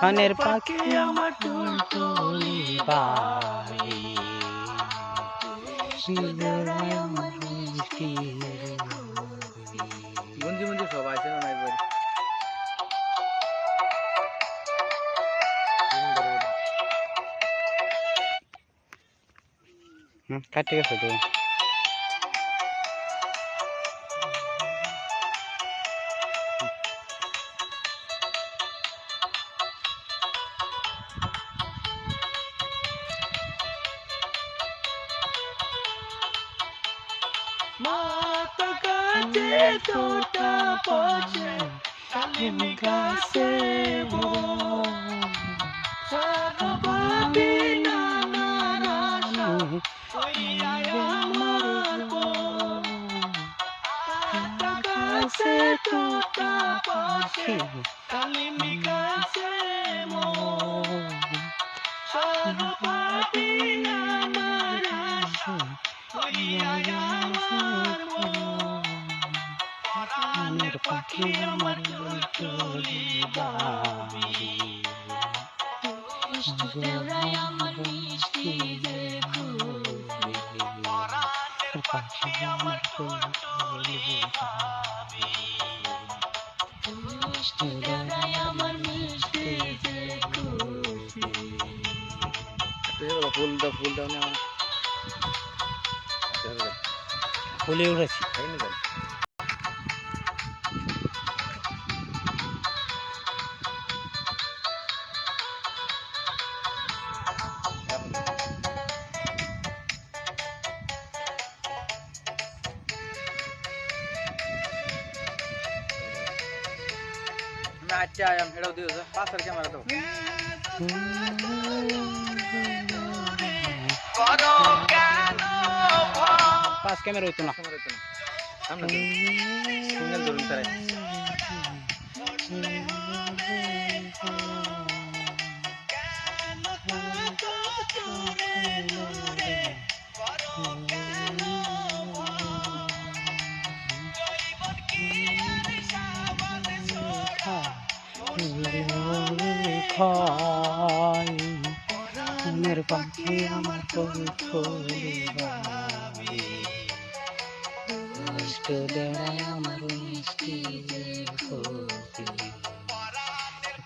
খানের পাখি আমার টুলটুলি বাড়ি আমার মিষ্টি গঞ্জি মঞ্জি সব আছে না নাই বল কাটে গেছে তো মাতা গাছে তোতা পাশে কালিম গাছে সর্বভাবি নানা রাশা হইয়া আমার মাতা গাছে তোতা পাশে কালিম গাছে সর্বভাবি নানা রাশা প্রাণের পাখি আমার টুলটুলি বাড়ি আমার মিষ্টি পাখি আমার টুলটুলি আমার মিষ্টি ফুল দাও না ফুলে উঠেছি তাই না अच्छा आया हेड़ो दियो सर पास करके मारा तो पास कैमरा होतो ना सामने सिंगल धरून करे খানের পাখি আমার টুলটুলি বাড়ি দেড়ায় আমার মিষ্টি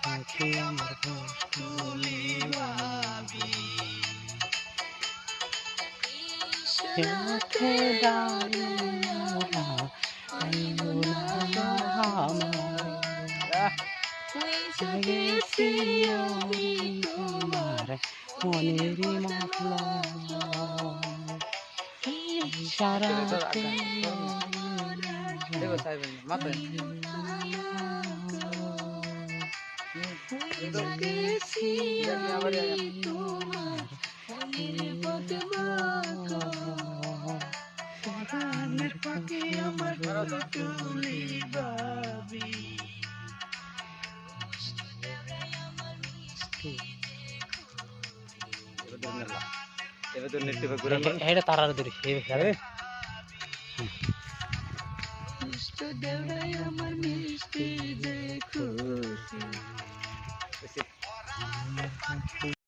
পাখি আমার টুলটুলি বাড়ি সাথে তোমার মনেরই মাতলা সারা देखो साहब मत এটা তারার ধরি আমার মিষ্টি